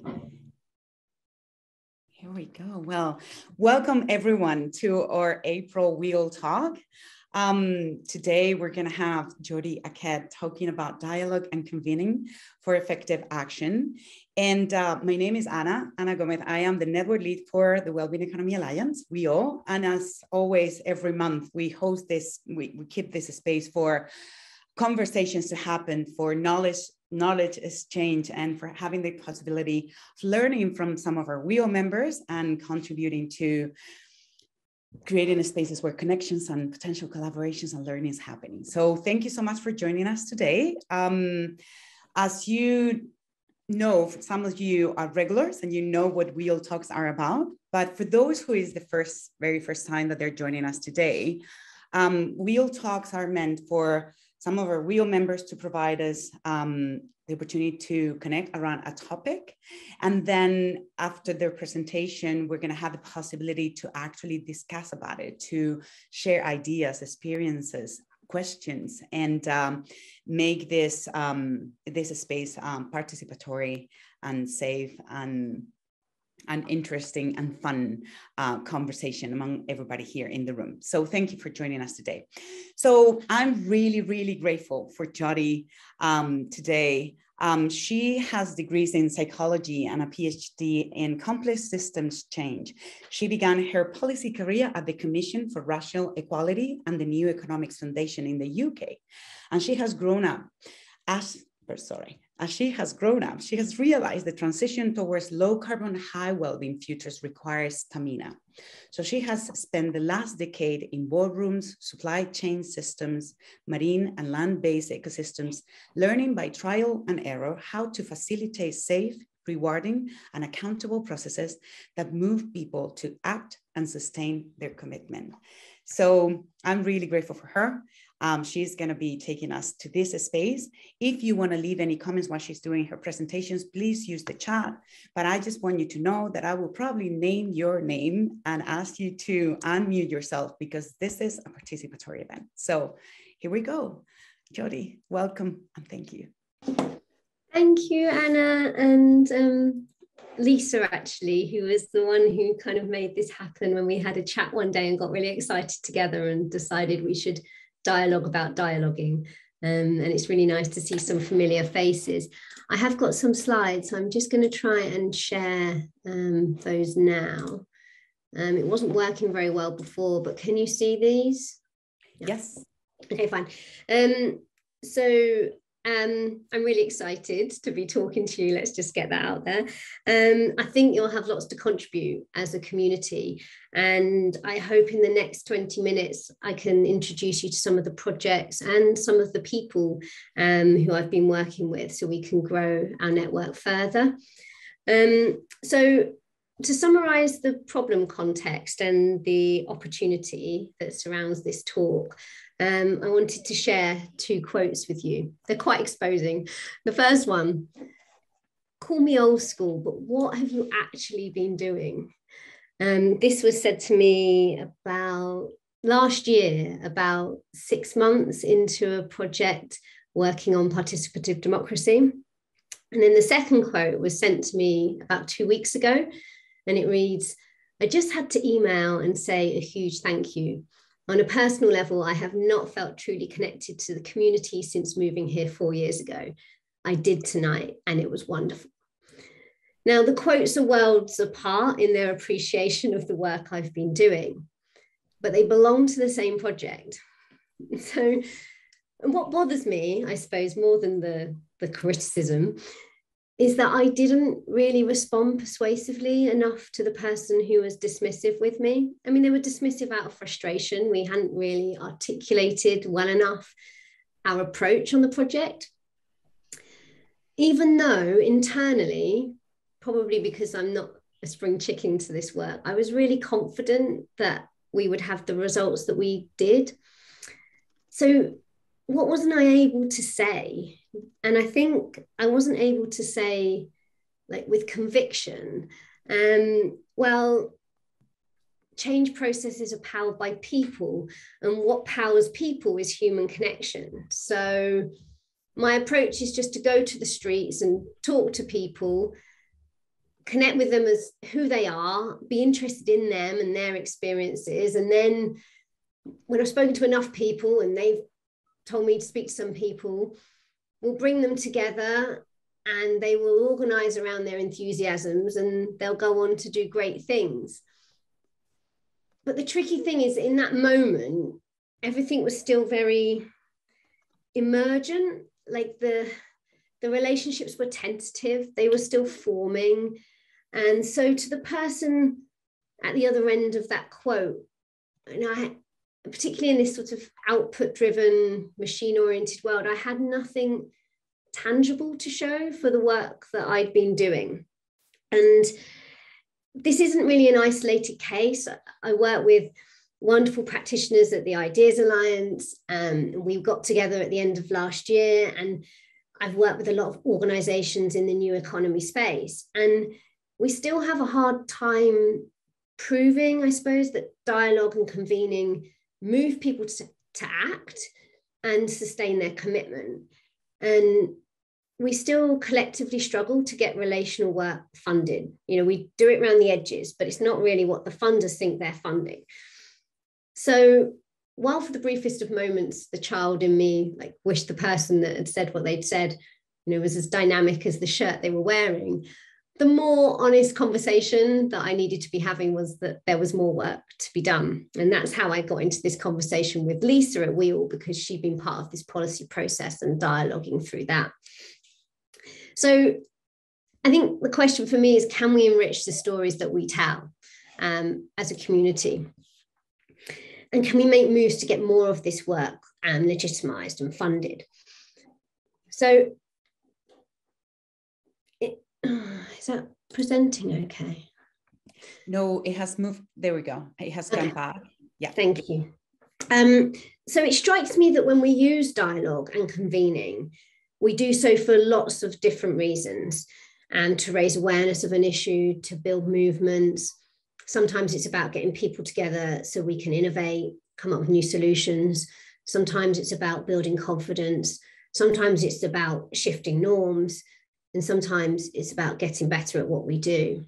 Here we go. Well, welcome everyone to our April WEAll talk. Today we're going to have Jody, Aked talking about dialogue and convening for effective action. And my name is Ana Gomez. I am the network lead for the Wellbeing Economy Alliance, WEAll. And as always, every month we host this, we keep this space for conversations to happen, for knowledge exchange, and for having the possibility of learning from some of our WEAll members and contributing to creating spaces where connections and potential collaborations and learning is happening. So thank you so much for joining us today. As you know, some of you are regulars and you know what WEAll talks are about, but for those who is the very first time that they're joining us today, WEAll talks are meant for some of our WEAll members to provide us the opportunity to connect around a topic. And then after their presentation, we're going to have the possibility to actually discuss about it, to share ideas, experiences, questions, and make this space participatory and safe and interesting and fun conversation among everybody here in the room. So thank you for joining us today. So I'm really, really grateful for Jody today. She has degrees in psychology and a PhD in complex systems change. She began her policy career at the Commission for Racial Equality and the New Economics Foundation in the UK. And she has grown up As she has grown up, she has realized the transition towards low carbon, high well-being futures requires stamina. So she has spent the last decade in boardrooms, supply chain systems, marine and land-based ecosystems, learning by trial and error how to facilitate safe, rewarding, and accountable processes that move people to act and sustain their commitment. So I'm really grateful for her. She's going to be taking us to this space. If you want to leave any comments while she's doing her presentations, please use the chat. But I just want you to know that I will probably name your name and ask you to unmute yourself because this is a participatory event. So here we go. Jody, welcome and thank you. Thank you, Anna. And Lisa, actually, who was the one who kind of made this happen when we had a chat one day and got really excited together and decided we should dialogue about dialoguing. And it's really nice to see some familiar faces. I have got some slides, so I'm just going to try and share those now. It wasn't working very well before, but can you see these? Yes. Okay, fine. I'm really excited to be talking to you. Let's just get that out there. I think you'll have lots to contribute as a community. And I hope in the next 20 minutes, I can introduce you to some of the projects and some of the people who I've been working with so we can grow our network further. So to summarize the problem context and the opportunity that surrounds this talk, I wanted to share two quotes with you. They're quite exposing. The first one, call me old school, but what have you actually been doing? This was said to me about last year, about 6 months into a project working on participative democracy. And then the second quote was sent to me about 2 weeks ago, and it reads, I just had to email and say a huge thank you. On a personal level, I have not felt truly connected to the community since moving here 4 years ago. I did tonight, and it was wonderful. Now, the quotes are worlds apart in their appreciation of the work I've been doing, but they belong to the same project. So, and what bothers me, I suppose, more than the criticism, is that I didn't really respond persuasively enough to the person who was dismissive with me. I mean, they were dismissive out of frustration. We hadn't really articulated well enough our approach on the project. Even though internally, probably because I'm not a spring chicken to this work, I was really confident that we would have the results that we did. So what wasn't I able to say? And I think I wasn't able to say, like, with conviction, well, change processes are powered by people, and what powers people is human connection. So my approach is just to go to the streets and talk to people connect with them as who they are, be interested in them and their experiences. And then when I've spoken to enough people and they've told me to speak to some people, we'll bring them together and they will organize around their enthusiasms and they'll go on to do great things. But the tricky thing is, in that moment, everything was still very emergent. Like the relationships were tentative, they were still forming. And so to the person at the other end of that quote, particularly in this sort of output-driven, machine-oriented world, I had nothing tangible to show for the work that I'd been doing. And this isn't really an isolated case. I work with wonderful practitioners at the Ideas Alliance, and we got together at the end of last year, and I've worked with a lot of organizations in the new economy space. And we still have a hard time proving, I suppose, that dialogue and convening move people to act and sustain their commitment. And we still collectively struggle to get relational work funded. We do it around the edges, but it's not really what the funders think they're funding. So while for the briefest of moments, the child in me wished the person that had said what they'd said, was as dynamic as the shirt they were wearing, the more honest conversation that I needed to be having was that there was more work to be done. And that's how I got into this conversation with Lisa at WEAll, because she'd been part of this policy process and dialoguing through that. So I think the question for me is, can we enrich the stories that we tell as a community? And can we make moves to get more of this work legitimised and funded? So is that presenting okay? No, it has moved. There we go. It has gone back. Yeah. Thank you. So it strikes me that when we use dialogue and convening, we do so for lots of different reasons, and to raise awareness of an issue, to build movements. Sometimes it's about getting people together so we can innovate, come up with new solutions. Sometimes it's about building confidence. Sometimes it's about shifting norms. And sometimes it's about getting better at what we do.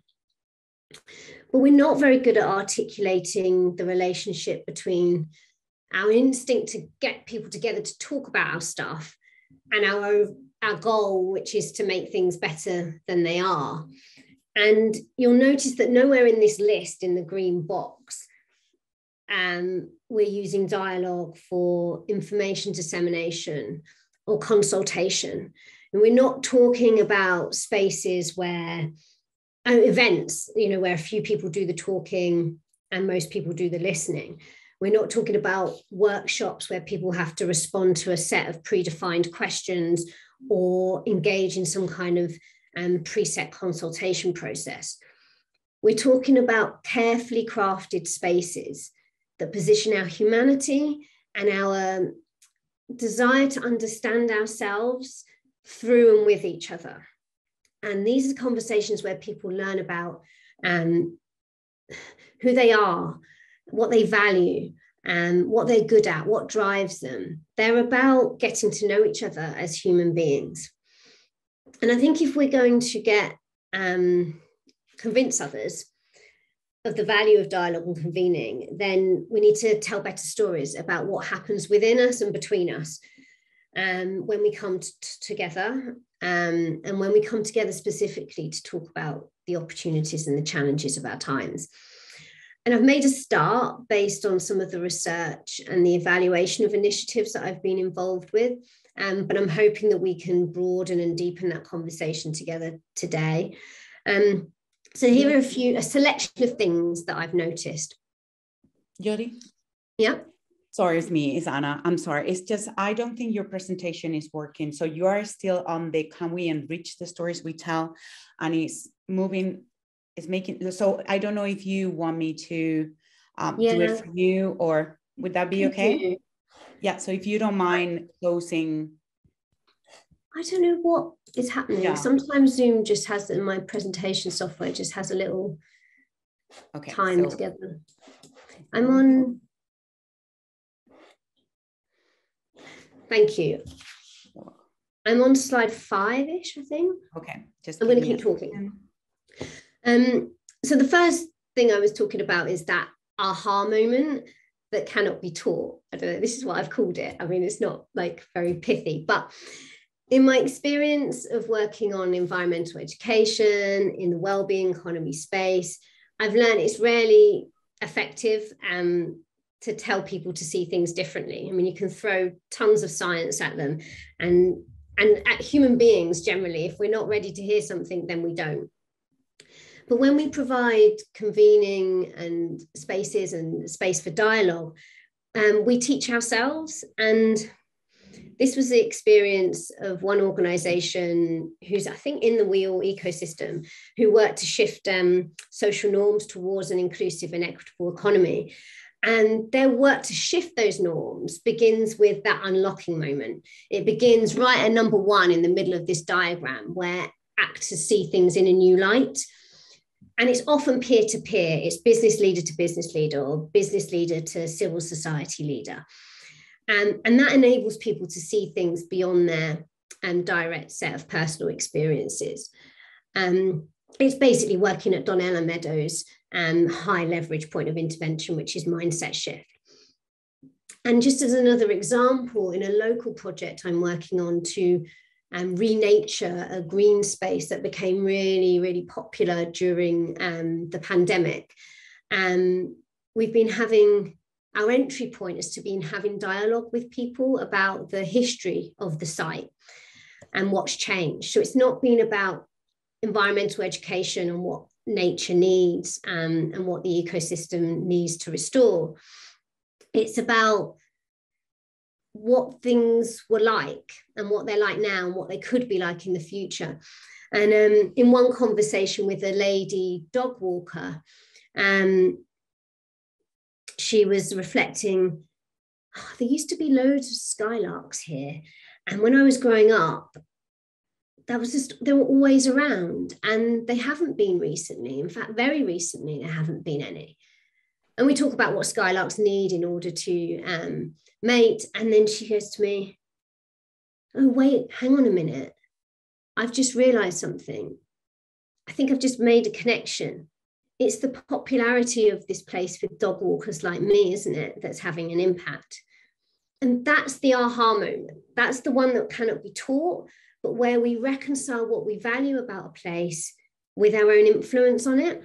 But we're not very good at articulating the relationship between our instinct to get people together to talk about our stuff and our goal, which is to make things better than they are. And you'll notice that nowhere in this list, in the green box, we're using dialogue for information dissemination or consultation. And we're not talking about spaces where, events, where a few people do the talking and most people do the listening. We're not talking about workshops where people have to respond to a set of predefined questions or engage in some kind of preset consultation process. We're talking about carefully crafted spaces that position our humanity and our desire to understand ourselves through and with each other. And these are conversations where people learn about who they are, what they value, what they're good at, what drives them. They're about getting to know each other as human beings. And I think if we're going to get convince others of the value of dialogue and convening, then we need to tell better stories about what happens within us and between us when we come together, and when we come together specifically to talk about the opportunities and the challenges of our times. And I've made a start based on some of the research and the evaluation of initiatives that I've been involved with, but I'm hoping that we can broaden and deepen that conversation together today. So here are a selection of things that I've noticed. Jody? Yeah. Sorry, it's me, it's Anna. I'm sorry. It's just, I don't think your presentation is working. So you are still on the, can we enrich the stories we tell? And it's moving, it's making, so I don't know if you want me to do it for you, or would that be okay? Yeah, so if you don't mind closing. I don't know what is happening. Yeah. Sometimes Zoom just has, in my presentation software, just has a little time together. I'm on. Thank you. I'm on slide 5-ish, I think. Okay, I'm going to keep talking. So the first thing I was talking about is that aha moment that cannot be taught. I don't know, this is what I've called it. I mean, it's not like very pithy, but in my experience of working on environmental education in the wellbeing economy space, I've learned it's rarely effective to tell people to see things differently. I mean, you can throw tons of science at them, and at human beings generally, if we're not ready to hear something, then we don't. But when we provide convening and spaces and space for dialogue, we teach ourselves. And this was the experience of one organization who's, I think, in the WEAll ecosystem, who worked to shift social norms towards an inclusive and equitable economy. And their work to shift those norms begins with that unlocking moment. It begins right at number one in the middle of this diagram, where actors see things in a new light. And it's often peer-to-peer. It's business leader to business leader, or business leader to civil society leader. And that enables people to see things beyond their direct set of personal experiences. It's basically working at Donella Meadows' high leverage point of intervention, which is mindset shift. And just as another example, in a local project I'm working on to renature a green space that became really, really popular during the pandemic, we've been having, our entry point is to be having dialogue with people about the history of the site and what's changed. So it's not been about environmental education and what nature needs and what the ecosystem needs to restore. It's about what things were like and what they're like now and what they could be like in the future. And in one conversation with a lady dog walker, she was reflecting, oh, there used to be loads of skylarks here. And when I was growing up, that was just, they were always around, and they haven't been recently. In fact, very recently, there haven't been any. And we talk about what skylarks need in order to mate. And then she goes to me, oh, wait, hang on a minute. I've just realized something. I think I've just made a connection. It's the popularity of this place with dog walkers like me, isn't it, that's having an impact. And that's the aha moment. That's the one that cannot be taught, but where we reconcile what we value about a place with our own influence on it.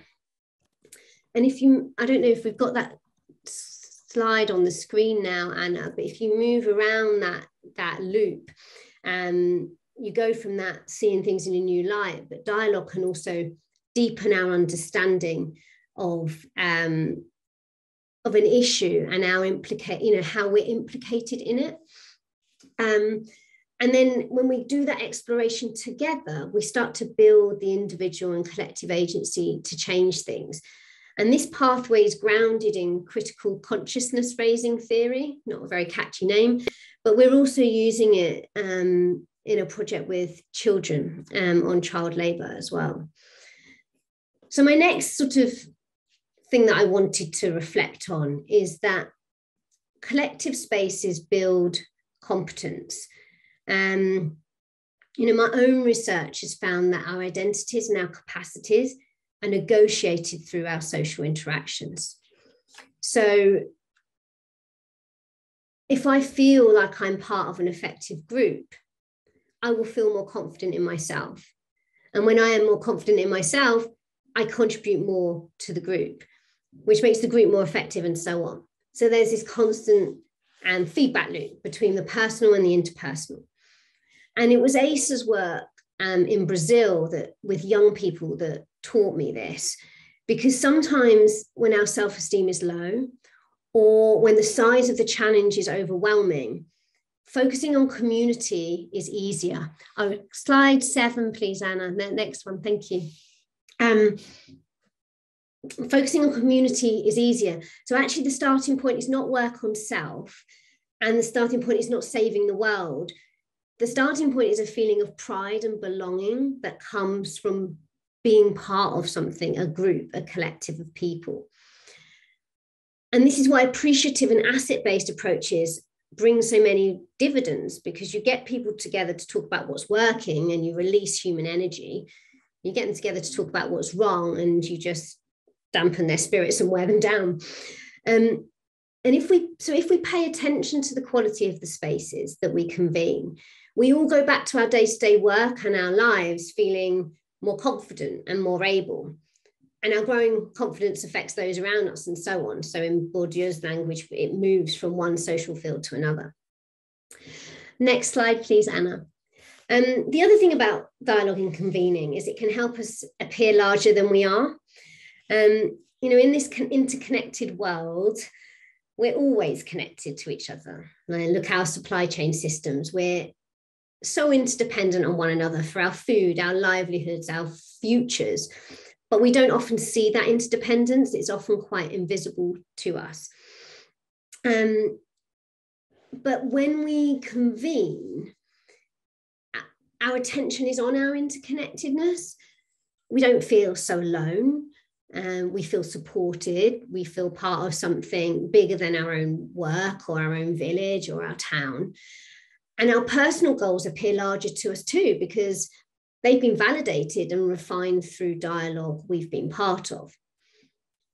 And if you, I don't know if we've got that slide on the screen now, Anna, but if you move around that loop, you go from that seeing things in a new light, but dialogue can also deepen our understanding of an issue and our how we're implicated in it. And then when we do that exploration together, we start to build the individual and collective agency to change things. And this pathway is grounded in critical consciousness raising theory, not a very catchy name, but we're also using it in a project with children on child labour as well. So my next sort of thing that I wanted to reflect on is that collective spaces build competence. My own research has found that our identities and our capacities are negotiated through our social interactions. So if I feel like I'm part of an effective group, I will feel more confident in myself. And when I am more confident in myself, I contribute more to the group, which makes the group more effective and so on. So there's this constant feedback loop between the personal and the interpersonal. And it was ACE's work in Brazil that with young people that taught me this, because sometimes when our self-esteem is low or when the size of the challenge is overwhelming, focusing on community is easier. Oh, slide 7, please, Anna. Next one, thank you. Focusing on community is easier. So actually the starting point is not work on self, and the starting point is not saving the world. The starting point is a feeling of pride and belonging that comes from being part of something, a group, a collective of people. And this is why appreciative and asset-based approaches bring so many dividends, because you get people together to talk about what's working and you release human energy. You get them together to talk about what's wrong, and you just dampen their spirits and wear them down. And if we pay attention to the quality of the spaces that we convene, we all go back to our day-to-day work and our lives feeling more confident and more able. And our growing confidence affects those around us and so on. So in Bourdieu's language, it moves from one social field to another. Next slide, please, Anna. The other thing about dialogue and convening is it can help us appear larger than we are. In this interconnected world, we're always connected to each other. Look at our supply chain systems. We're so interdependent on one another for our food, our livelihoods, our futures. But we don't often see that interdependence. It's often quite invisible to us. But when we convene, our attention is on our interconnectedness. We don't feel so alone. We feel supported. We feel part of something bigger than our own work or our own village or our town. And our personal goals appear larger to us too, because they've been validated and refined through dialogue we've been part of.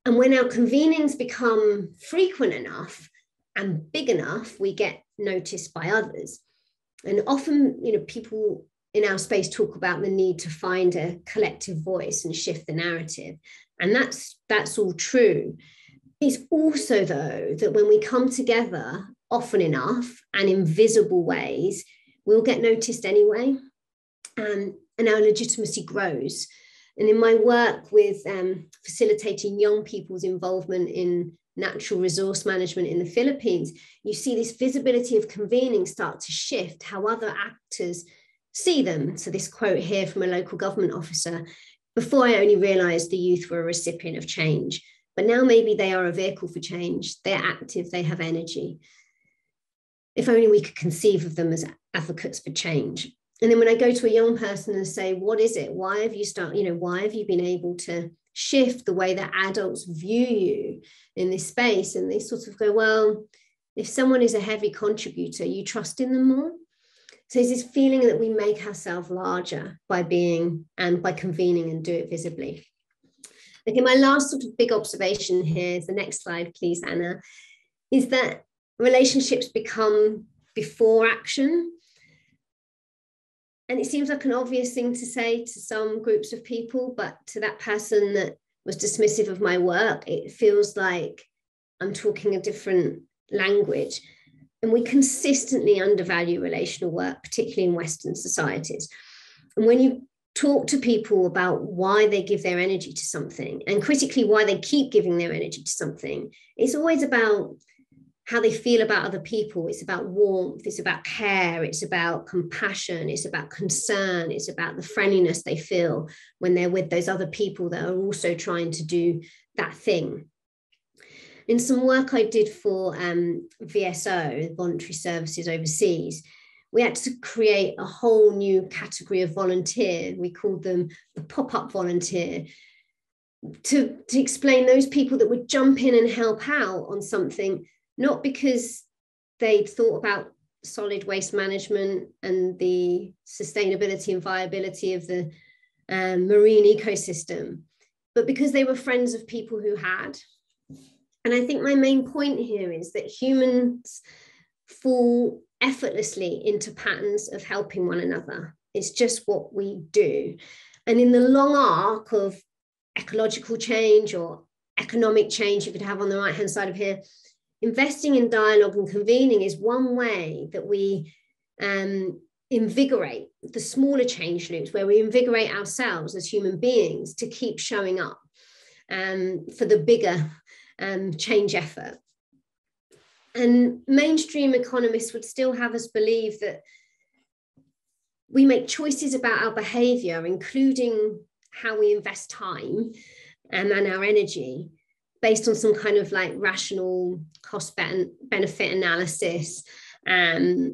And when our convenings become frequent enough and big enough, we get noticed by others. And often, people in our space talk about the need to find a collective voice and shift the narrative. And that's all true. It's also, though, that when we come together often enough and in visible ways, we'll get noticed anyway. And our legitimacy grows. And in my work with facilitating young people's involvement in natural resource management in the Philippines, you see this visibility of convening start to shift how other actors see them. So this quote here from a local government officer: before I only realized the youth were a recipient of change, but now maybe they are a vehicle for change. They're active, they have energy. If only we could conceive of them as advocates for change. And then when I go to a young person and say, what is it? Why have you been able to shift the way that adults view you in this space? And they sort of go, well, if someone is a heavy contributor, you trust in them more. So there's this feeling that we make ourselves larger by being and by convening and do it visibly. Okay, my last sort of big observation here is the next slide, please, Anna, is that relationships become before action. And it seems like an obvious thing to say to some groups of people, but to that person that was dismissive of my work, it feels like I'm talking a different language. And we consistently undervalue relational work, particularly in Western societies. And when you talk to people about why they give their energy to something, and critically why they keep giving their energy to something, it's always about how they feel about other people. It's about warmth, it's about care, it's about compassion, it's about concern, it's about the friendliness they feel when they're with those other people that are also trying to do that thing. In some work I did for VSO, Voluntary Services Overseas, we had to create a whole new category of volunteer. We called them the pop-up volunteer, to explain those people that would jump in and help out on something, not because they'd thought about solid waste management and the sustainability and viability of the marine ecosystem, but because they were friends of people who had. And I think my main point here is that humans fall effortlessly into patterns of helping one another. It's just what we do. And in the long arc of ecological change or economic change you could have on the right-hand side of here, investing in dialogue and convening is one way that we invigorate the smaller change loops, where we invigorate ourselves as human beings to keep showing up for the bigger change effort. And mainstream economists would still have us believe that we make choices about our behavior, including how we invest time and our energy, based on some kind of like rational cost benefit analysis. And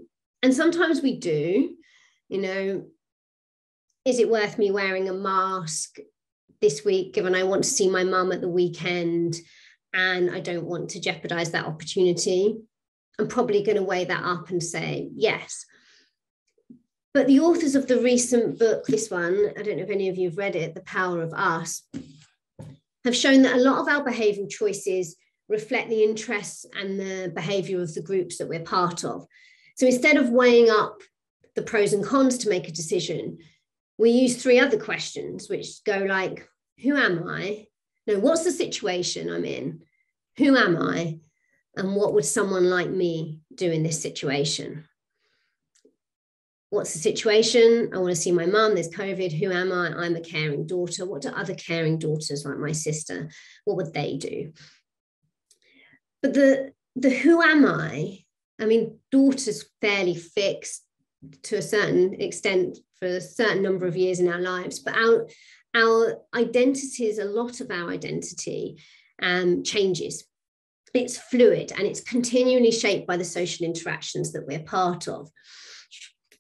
sometimes we do, is it worth me wearing a mask this week, given I want to see my mum at the weekend and I don't want to jeopardize that opportunity? I'm probably going to weigh that up and say yes. But the authors of the recent book, this one, I don't know if any of you have read it, The Power of Us, have shown that a lot of our behavioural choices reflect the interests and the behaviour of the groups that we're part of. So instead of weighing up the pros and cons to make a decision, we use 3 other questions, which go like, who am I? No, what's the situation I'm in? Who am I? And what would someone like me do in this situation? What's the situation? I want to see my mum, there's COVID. Who am I? I'm a caring daughter. What do other caring daughters like my sister, what would they do? But the who am I mean, daughter's fairly fixed to a certain extent for a certain number of years in our lives, but our identities, a lot of our identity changes. It's fluid and it's continually shaped by the social interactions that we're part of.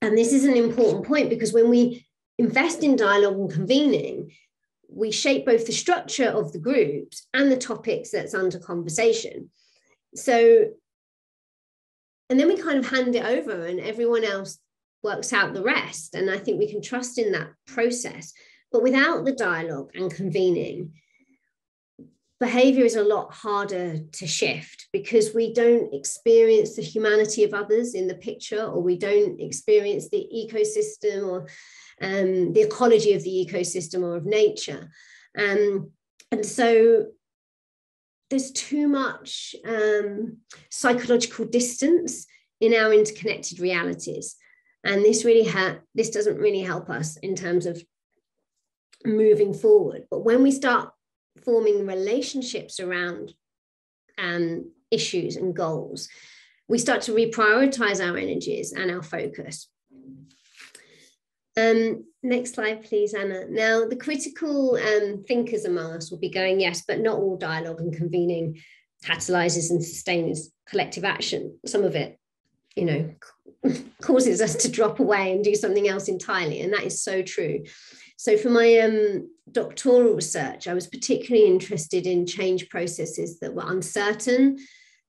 And this is an important point because when we invest in dialogue and convening, we shape both the structure of the groups and the topics that's under conversation. So, and then we kind of hand it over and everyone else works out the rest. And I think we can trust in that process. But without the dialogue and convening, behavior is a lot harder to shift because we don't experience the humanity of others in the picture, or we don't experience the ecosystem or the ecology of the ecosystem or of nature. And so there's too much psychological distance in our interconnected realities. And this doesn't really help us in terms of moving forward. But when we start forming relationships around issues and goals, we start to reprioritize our energies and our focus. Next slide, please, Anna. Now, the critical thinkers among us will be going, yes, but not all dialogue and convening catalyzes and sustains collective action. Some of it, causes us to drop away and do something else entirely. And that is so true. So for my doctoral research, I was particularly interested in change processes that were uncertain,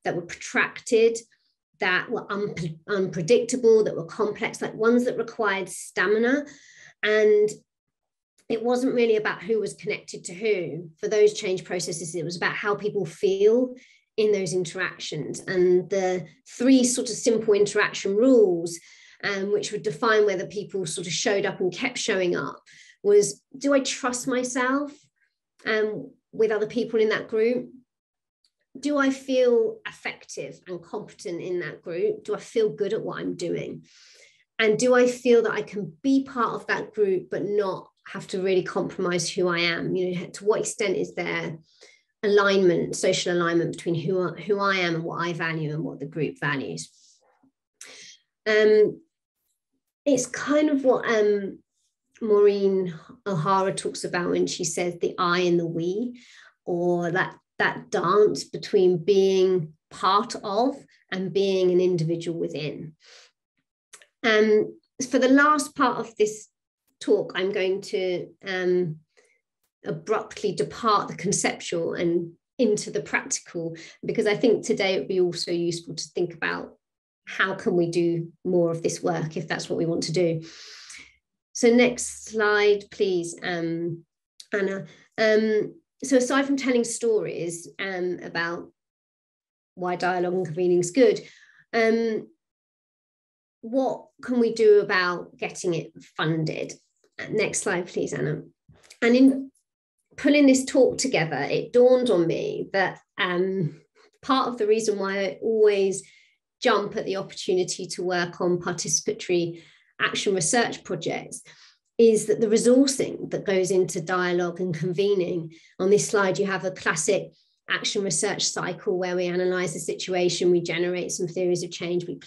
that were protracted, that were unpredictable, that were complex, like ones that required stamina. And it wasn't really about who was connected to who. For those change processes, it was about how people feel in those interactions. And the 3 sort of simple interaction rules, which would define whether people sort of showed up and kept showing up, was, do I trust myself with other people in that group? Do I feel effective and competent in that group? Do I feel good at what I'm doing? And do I feel that I can be part of that group, but not have to really compromise who I am? To what extent is there alignment, social alignment between who I am and what I value and what the group values? It's kind of what Maureen O'Hara talks about when she says the I and the we, or that dance between being part of and being an individual within. For the last part of this talk, I'm going to abruptly depart the conceptual and into the practical, because I think today it would be also useful to think about how can we do more of this work if that's what we want to do. So next slide, please, Anna. So aside from telling stories about why dialogue and convening is good, what can we do about getting it funded? Next slide, please, Anna. And in pulling this talk together, it dawned on me that part of the reason why I always jump at the opportunity to work on participatory action research projects is that the resourcing that goes into dialogue and convening. On this slide, you have a classic action research cycle where we analyze the situation, we generate some theories of change, we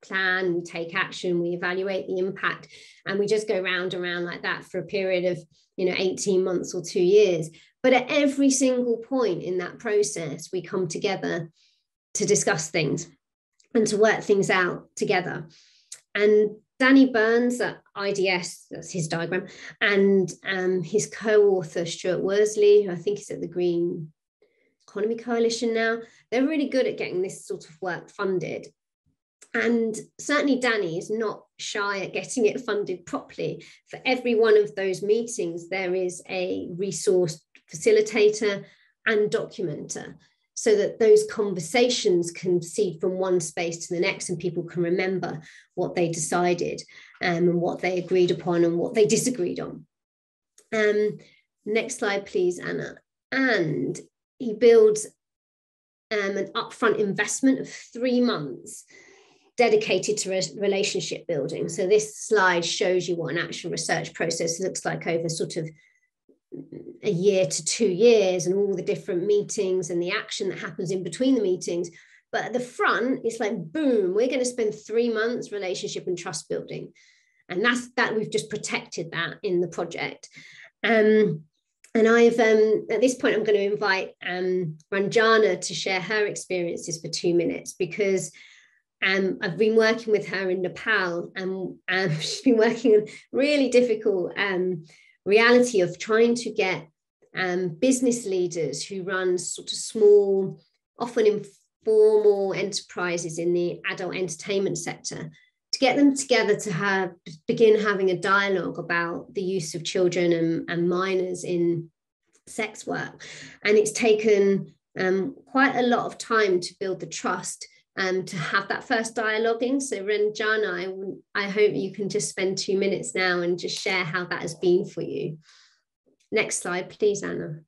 plan, we take action, we evaluate the impact, and we just go round and round like that for a period of 18 months or 2 years. But at every single point in that process, we come together to discuss things and to work things out together. And Danny Burns at IDS, that's his diagram, and his co-author Stuart Worsley, who I think is at the Green Economy Coalition now, they're really good at getting this sort of work funded. And certainly Danny is not shy at getting it funded properly. For every one of those meetings, there is a resource facilitator and documenter, so that those conversations can seed from one space to the next and people can remember what they decided and what they agreed upon and what they disagreed on. Next slide, please, Anna. And he builds an upfront investment of 3 months dedicated to relationship building. So this slide shows you what an actual research process looks like over sort of a year to 2 years, and all the different meetings and the action that happens in between the meetings. But at the front, it's like, boom, we're going to spend 3 months relationship and trust building. And that we've just protected that in the project. And I've, at this point, I'm going to invite Ranjana to share her experiences for 2 minutes, because I've been working with her in Nepal, and she's been working on really difficult reality of trying to get business leaders who run sort of small, often informal enterprises in the adult entertainment sector, to get them together to begin having a dialogue about the use of children and minors in sex work. And it's taken quite a lot of time to build the trust to have that first dialoguing. So Ranjana, I hope you can just spend 2 minutes now and just share how that has been for you. Next slide, please, Anna.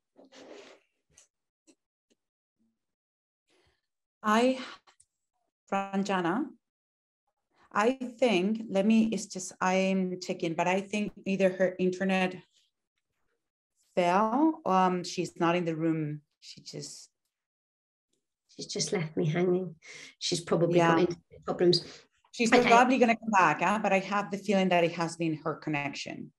Ranjana, I think, I'm checking, but I think either her internet fell, she's not in the room. She's just left me hanging. She's probably got internet problems. She's probably going to come back, but I have the feeling that it has been her connection.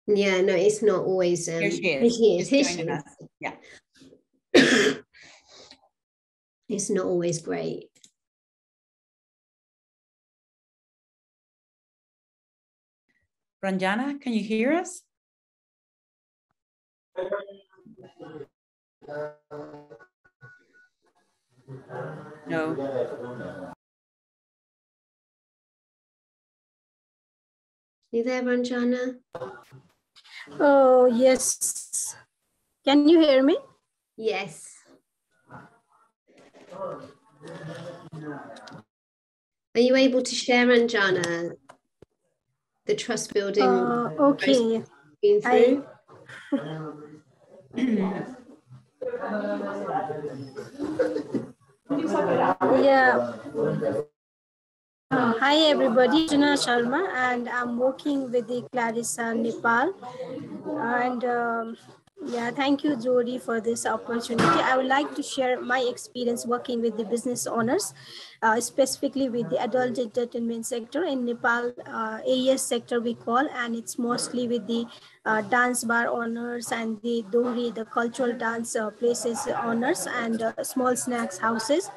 Yeah, no, it's not always. Here she is. Here she is. Yeah. It's not always great. Ranjana, can you hear us? No. You there, Ranjana? Oh, yes. Can you hear me? Yes. Are you able to share, Ranjana, the trust building? Okay. Been through? Yeah. Hi everybody, Jana Sharma, and I'm working with the Clarissa Nepal. And yeah, thank you, Jody, for this opportunity. I would like to share my experience working with the business owners, specifically with the adult entertainment sector in Nepal, AES sector we call, and it's mostly with the dance bar owners and the dohri, the cultural dance places owners, and small snacks houses.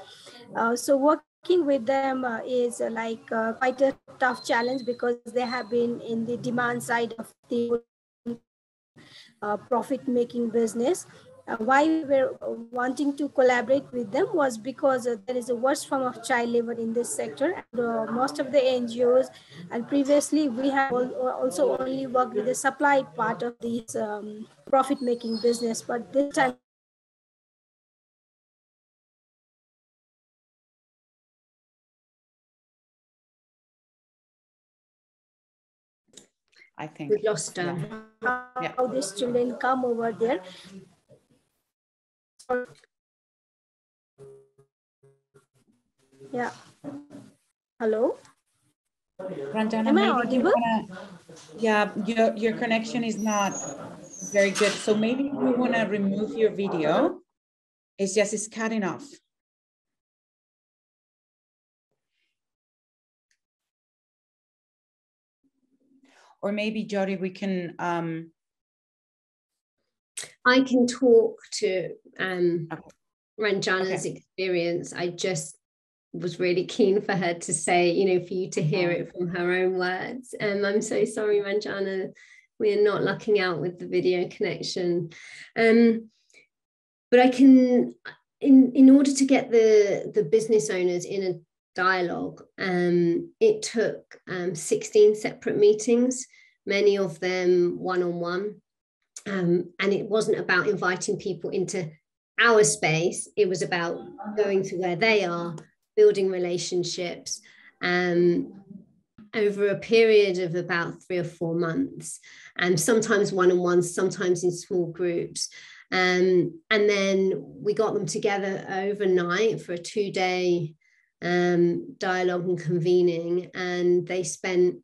So working with them is quite a tough challenge, because they have been in the demand side of the profit-making business. Why we were wanting to collaborate with them was because there is a worst form of child labor in this sector, and most of the NGOs, and previously we have also only worked with the supply part of this profit-making business, but this time I think we've lost them. How these children come over there. Yeah. Hello. Ranjana, am I audible? Your connection is not very good. So maybe you want to remove your video. It's cutting off. Or maybe, Jody, we can... I can talk to Ranjana's experience. I just was really keen for her to say, for you to hear it from her own words. I'm so sorry, Ranjana, we're not lucking out with the video connection. But I can, in order to get the business owners in a dialogue. It took 16 separate meetings, many of them one-on-one. And it wasn't about inviting people into our space. It was about going to where they are, building relationships over a period of about 3 or 4 months, and sometimes one-on-one, sometimes in small groups. And then we got them together overnight for a 2-day dialogue and convening, and they spent,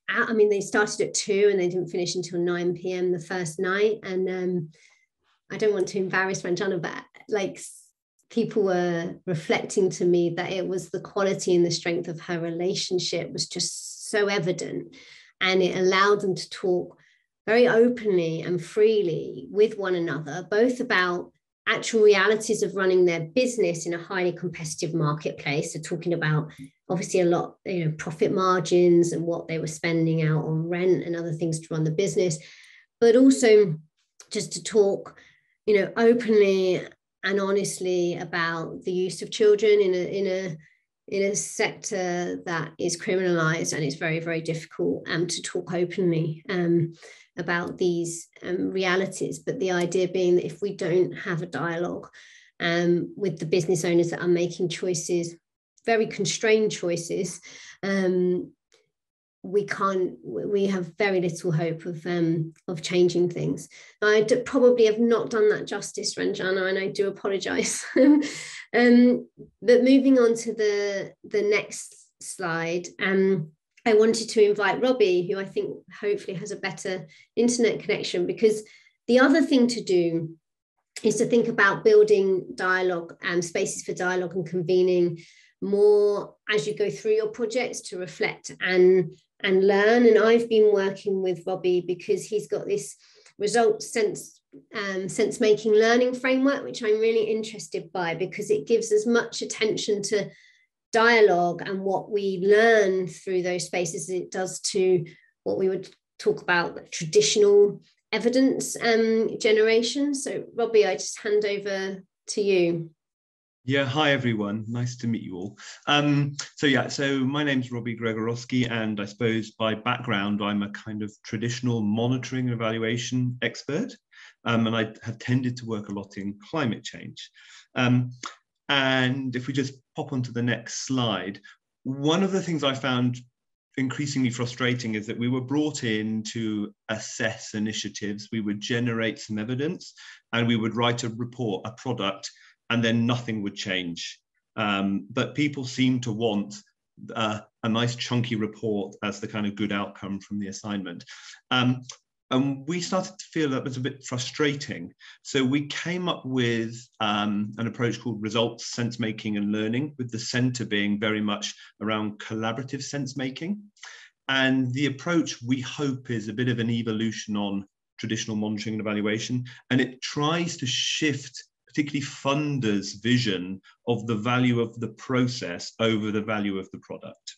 I mean, they started at 2 and they didn't finish until 9 p.m. the first night. And I don't want to embarrass Ranjana, but like, people were reflecting to me that it was the quality and the strength of her relationship was just so evident, and it allowed them to talk very openly and freely with one another, both about actual realities of running their business in a highly competitive marketplace. So talking about obviously a lot, profit margins and what they were spending out on rent and other things to run the business, but also just to talk, openly and honestly about the use of children in a sector that is criminalized, and it's very, very difficult to talk openly about these realities. But the idea being that if we don't have a dialogue with the business owners that are making choices, very constrained choices, we have very little hope of changing things. I probably have not done that justice, Ranjana, and I do apologize. But moving on to the next slide, I wanted to invite Robbie, who I think hopefully has a better internet connection, because the other thing to do is to think about building dialogue and spaces for dialogue and convening more as you go through your projects, to reflect and learn. And I've been working with Robbie because he's got this results sense-making learning framework, which I'm really interested by, because it gives as much attention to dialogue and what we learn through those spaces as it does to what we would talk about traditional evidence generation. So Robbie, I just hand over to you. Yeah, hi everyone. Nice to meet you all. So my name's Robbie Gregorowski, and I suppose by background, I'm a kind of traditional monitoring and evaluation expert. And I have tended to work a lot in climate change. And if we just pop onto the next slide, one of the things I found increasingly frustrating is that we were brought in to assess initiatives. We would generate some evidence and we would write a report, a product, and then nothing would change. But people seem to want a nice chunky report as the kind of good outcome from the assignment. And we started to feel that was a bit frustrating. So we came up with an approach called results, sense-making and learning, with the center being very much around collaborative sense-making. And the approach, we hope, is a bit of an evolution on traditional monitoring and evaluation. And it tries to shift particularly funders' vision of the value of the process over the value of the product.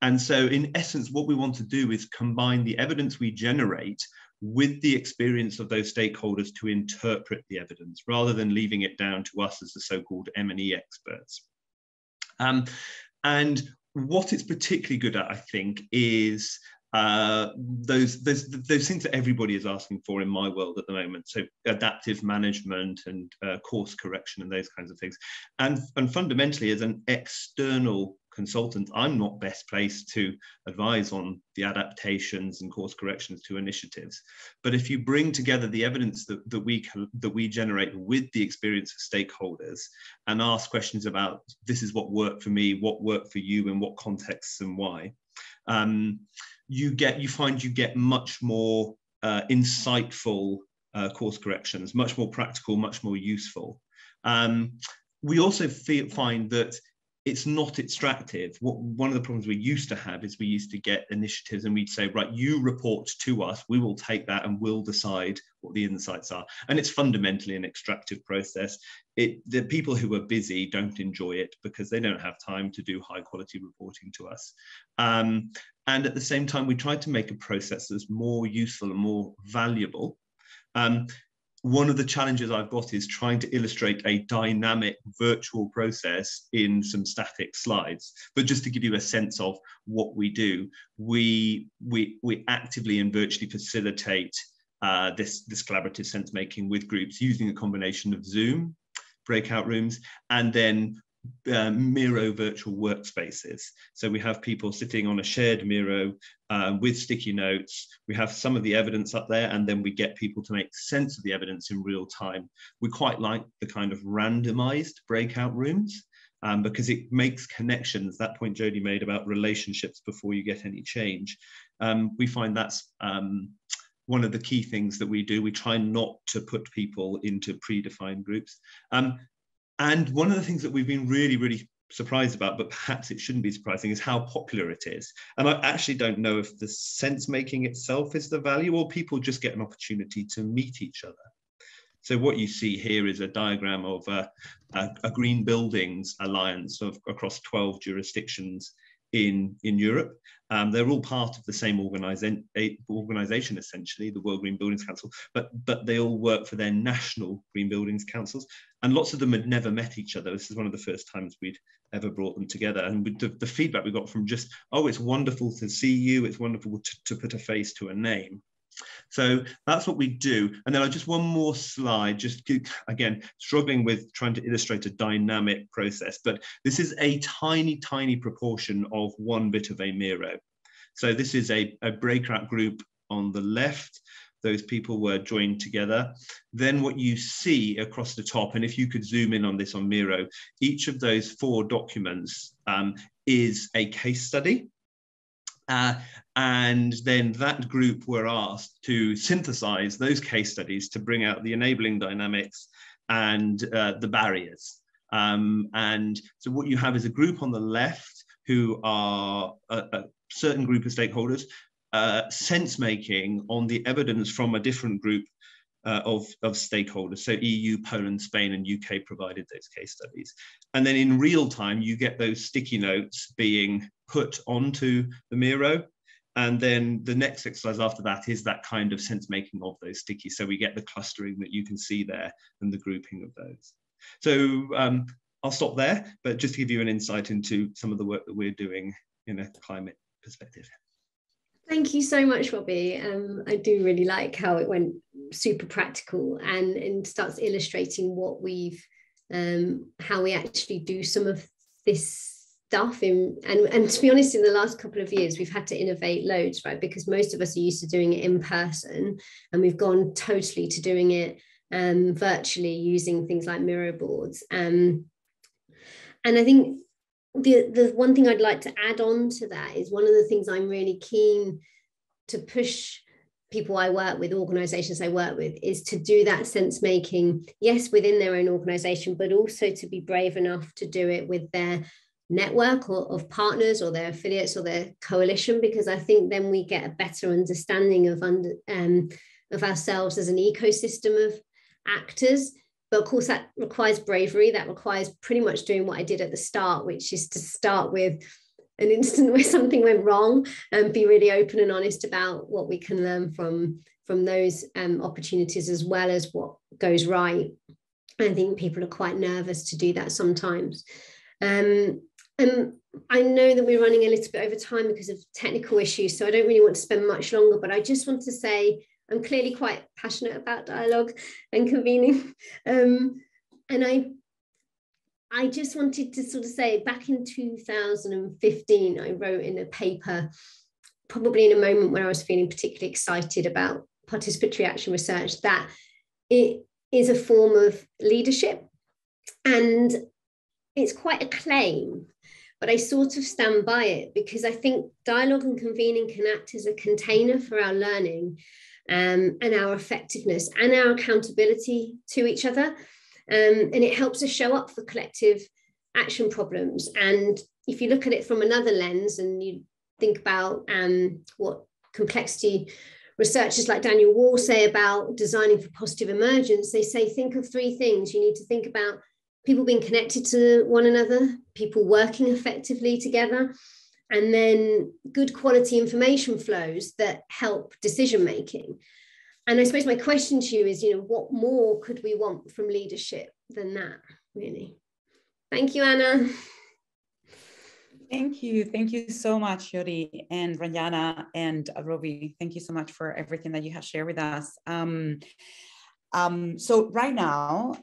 And so in essence, what we want to do is combine the evidence we generate with the experience of those stakeholders to interpret the evidence, rather than leaving it down to us as the so-called M&E experts. And what it's particularly good at, I think, is those things that everybody is asking for in my world at the moment. So adaptive management and course correction and those kinds of things. And fundamentally, as an external consultant, I'm not best placed to advise on the adaptations and course corrections to initiatives. But if you bring together the evidence that we generate with the experience of stakeholders and ask questions about, this is what worked for me, what worked for you, in what contexts and why, you find you get much more insightful course corrections, much more practical, much more useful. We also find that it's not extractive. One of the problems we used to have is we used to get initiatives and we'd say, right, you report to us, we will take that and we'll decide what the insights are. And it's fundamentally an extractive process. The people who are busy don't enjoy it because they don't have time to do high quality reporting to us. And at the same time, we tried to make a process that's more useful and more valuable. one of the challenges I've got is trying to illustrate a dynamic virtual process in some static slides. But just to give you a sense of what we do, we actively and virtually facilitate this collaborative sense making with groups using a combination of Zoom, breakout rooms, and then Miro virtual workspaces. So we have people sitting on a shared Miro with sticky notes. We have some of the evidence up there, and then we get people to make sense of the evidence in real time. We quite like the kind of randomized breakout rooms because it makes connections. That point Jody made about relationships before you get any change. We find that's one of the key things that we do. We try not to put people into predefined groups. And one of the things that we've been really, really surprised about, but perhaps it shouldn't be surprising, is how popular it is. And I actually don't know if the sense making itself is the value, or people just get an opportunity to meet each other. So what you see here is a diagram of a green buildings alliance across 12 jurisdictions in Europe. They're all part of the same organization, essentially, the World Green Buildings Council, but they all work for their national green buildings councils, and lots of them had never met each other. This is one of the first times we'd ever brought them together, and the feedback we got from just, oh, it's wonderful to see you, it's wonderful to put a face to a name. So that's what we do. And then I just one more slide, just again, struggling with trying to illustrate a dynamic process, but this is a tiny, tiny proportion of one bit of a Miro. So this is a breakout group on the left. Those people were joined together. Then what you see across the top, and if you could zoom in on this on Miro, each of those 4 documents is a case study. And then that group were asked to synthesize those case studies to bring out the enabling dynamics and the barriers. And so what you have is a group on the left who are a certain group of stakeholders sense making on the evidence from a different group of stakeholders. So EU, Poland, Spain, and UK provided those case studies. And then in real time, you get those sticky notes being put onto the Miro. And then the next exercise after that is that kind of sense making of those stickies. So we get the clustering that you can see there and the grouping of those. So I'll stop there, but just to give you an insight into some of the work that we're doing in a climate perspective. Thank you so much, Robbie. I do really like how it went super practical and starts illustrating what we've, how we actually do some of this stuff and to be honest, in the last couple of years we've had to innovate loads, right? Because most of us are used to doing it in person, and we've gone totally to doing it virtually using things like Miro boards. And I think the one thing I'd like to add on to that is one of the things I'm really keen to push people I work with, organizations I work with, is to do that sense making, yes, within their own organization, but also to be brave enough to do it with their network of partners or their affiliates or their coalition, because I think then we get a better understanding of ourselves as an ecosystem of actors. But of course, that requires bravery. That requires pretty much doing what I did at the start, which is to start with an instant where something went wrong and be really open and honest about what we can learn from those opportunities, as well as what goes right. I think people are quite nervous to do that sometimes. And I know that we're running a little bit over time because of technical issues, so I don't really want to spend much longer, but I just want to say I'm clearly quite passionate about dialogue and convening. And I just wanted to sort of say, back in 2015, I wrote in a paper, probably in a moment when I was feeling particularly excited about participatory action research, that it is a form of leadership. And it's quite a claim, but I sort of stand by it, because I think dialogue and convening can act as a container for our learning and our effectiveness and our accountability to each other. And it helps us show up for collective action problems. And if you look at it from another lens and you think about what complexity researchers like Daniel Wall say about designing for positive emergence, they say, think of 3 things. You need to think about people being connected to one another, people working effectively together, and then good quality information flows that help decision making. And I suppose my question to you is, you know, what more could we want from leadership than that, really? Thank you, Anna. Thank you. Thank you so much, Jody and Ranjana and Robbie. Thank you so much for everything that you have shared with us. So right now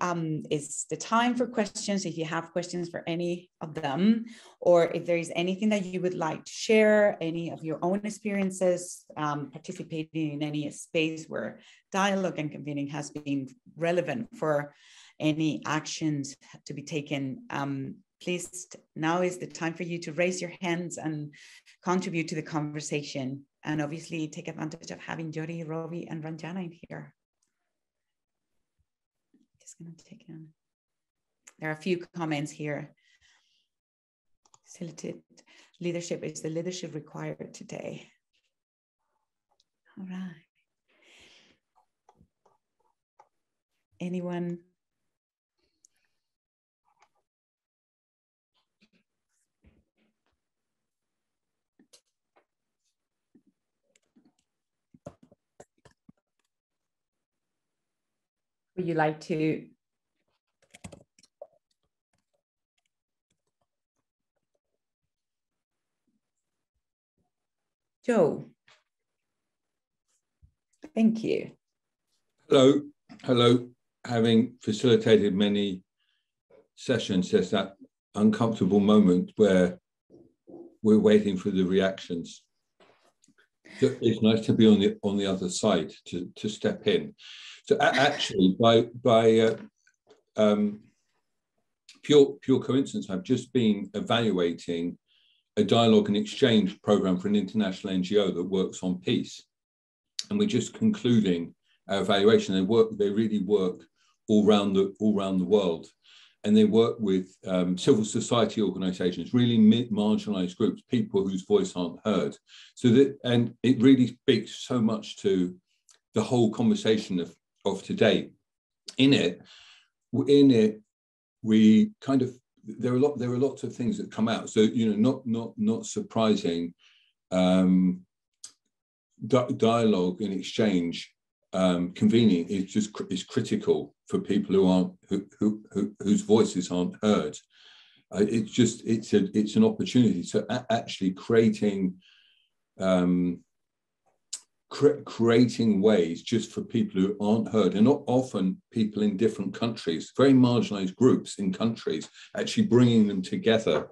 is the time for questions. If you have questions for any of them, or if there is anything that you would like to share, any of your own experiences, participating in any space where dialogue and convening has been relevant for any actions to be taken, please, now is the time for you to raise your hands and contribute to the conversation. And obviously take advantage of having Jody, Robbie, and Ranjana in here. Just gonna take it on. There are a few comments here. Leadership is the leadership required today. All right. Anyone? Would you like to? Joe. Thank you. Hello, hello. Having facilitated many sessions, there's that uncomfortable moment where we're waiting for the reactions. So it's nice to be on the other side, to step in. So actually, by pure coincidence, I've just been evaluating a dialogue and exchange program for an international NGO that works on peace, and we're just concluding our evaluation. They really work all around the world, and they work with civil society organisations, really marginalised groups, people whose voice aren't heard. And it really speaks so much to the whole conversation of today. In it, we kind of, there are lots of things that come out. So, you know, not surprising, dialogue and exchange, convening is critical for people whose voices aren't heard. It's an opportunity to actually creating ways just for people who aren't heard, and not often people in different countries, very marginalized groups in countries, actually bringing them together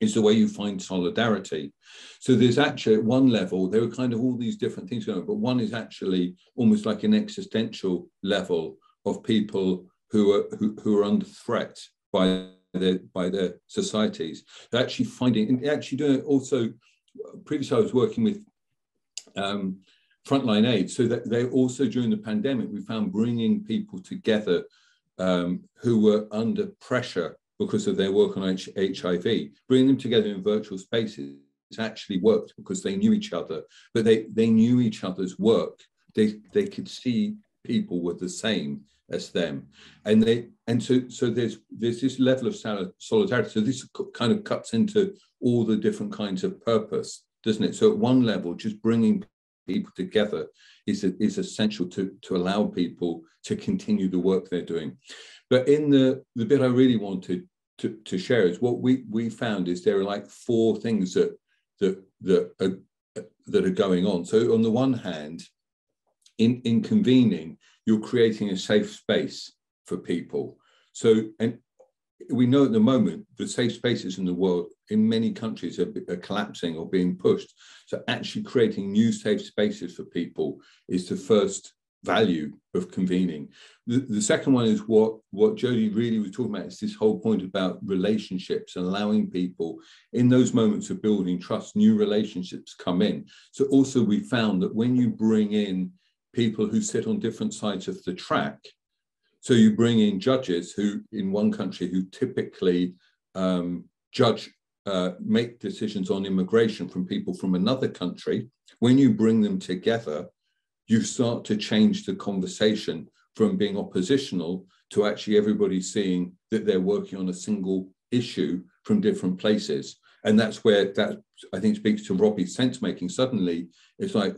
is the way you find solidarity. So there's actually, at one level, there are kind of all these different things going on, but one is actually almost like an existential level of people who are under threat by their societies. They're actually doing it also. Previously, I was working with frontline aid, so that they also, during the pandemic, we found bringing people together who were under pressure because of their work on HIV, bringing them together in virtual spaces actually worked because they knew each other, but they knew each other's work. They could see people were the same as them, and so there's this level of solidarity. So this kind of cuts into all the different kinds of purpose, doesn't it? So at one level, just bringing people together is essential to allow people to continue the work they're doing. But in the bit I really wanted to share is what we found is there are like four things that are going on. So on the one hand, in convening, you're creating a safe space for people. So, and we know at the moment the safe spaces in the world in many countries are collapsing or being pushed. So actually creating new safe spaces for people is the first value of convening. The second one is what Jody really was talking about, is this whole point about relationships and allowing people in those moments of building trust, new relationships come in. So also we found that when you bring in people who sit on different sides of the track, so you bring in judges who in one country who typically make decisions on immigration from people from another country, when you bring them together, you start to change the conversation from being oppositional to actually everybody seeing that they're working on a single issue from different places. And that's where that, I think, speaks to Robbie's sense making. Suddenly, it's like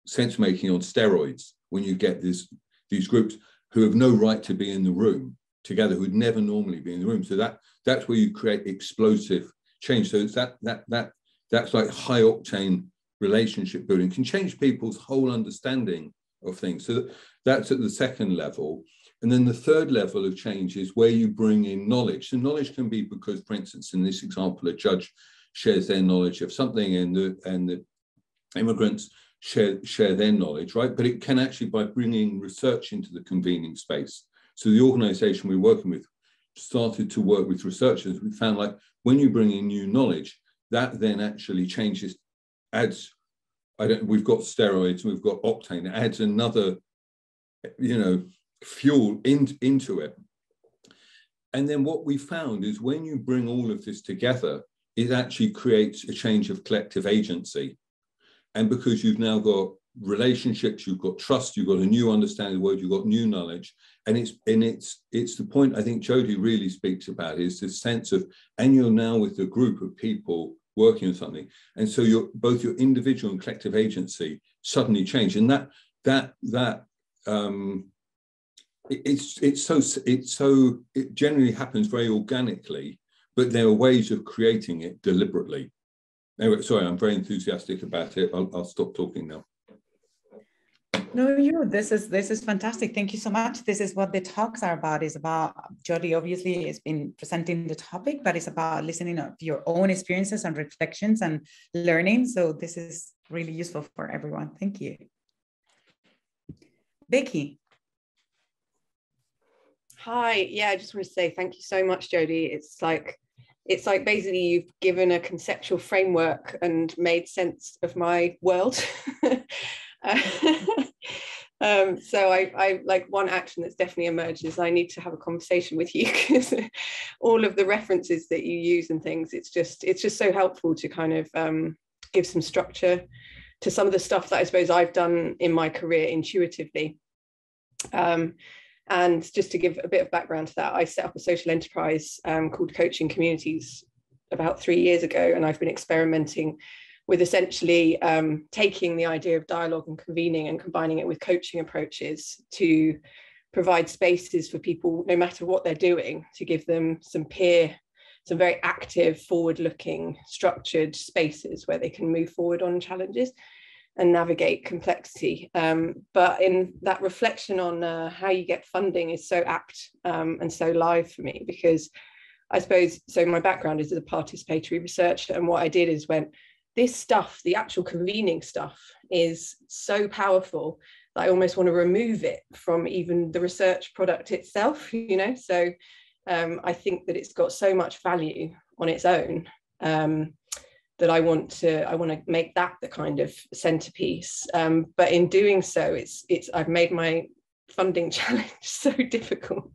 sense making on steroids, when you get these groups who have no right to be in the room together, who'd never normally be in the room. So that's where you create explosive change. So it's that's like high octane relationship building, can change people's whole understanding of things. So that's at the second level. And then the third level of change is where you bring in knowledge. So knowledge can be because, for instance, in this example, a judge shares their knowledge of something and the immigrants share their knowledge, right? But it can actually, by bringing research into the convening space. So the organization we're working with started to work with researchers. We found, like, when you bring in new knowledge, that then actually changes, we've got steroids, we've got octane, it adds another, fuel into it. And then what we found is when you bring all of this together, it actually creates a change of collective agency. And because you've now got relationships, you've got trust, you've got a new understanding of the world, you've got new knowledge. And it's the point I think Jody really speaks about, is this sense of, and you're now with a group of people working on something. And so both your individual and collective agency suddenly change. And it generally happens very organically, but there are ways of creating it deliberately. Anyway, sorry, I'm very enthusiastic about it. I'll stop talking now. No, this is fantastic. Thank you so much. This is what the talks are about. Is about, Jody obviously has been presenting the topic, but it's about listening to your own experiences and reflections and learning. So this is really useful for everyone. Thank you. Becky. Hi. Yeah, I just want to say thank you so much, Jody. It's like basically you've given a conceptual framework and made sense of my world. So I like, one action that's definitely emerged is I need to have a conversation with you, because all of the references that you use and things, it's just so helpful to kind of give some structure to some of the stuff that I suppose I've done in my career intuitively. And just to give a bit of background to that, I set up a social enterprise called Coaching Communities about 3 years ago, and I've been experimenting with essentially taking the idea of dialogue and convening and combining it with coaching approaches to provide spaces for people, no matter what they're doing, to give them some very active, forward-looking, structured spaces where they can move forward on challenges and navigate complexity. But in that reflection on how you get funding is so apt and so live for me, because I suppose, so my background is as a participatory researcher, and what I did is went, this stuff, the actual convening stuff, is so powerful that I almost want to remove it from even the research product itself, So I think that it's got so much value on its own that I want to make that the kind of centerpiece. But in doing so, I've made my funding challenge so difficult,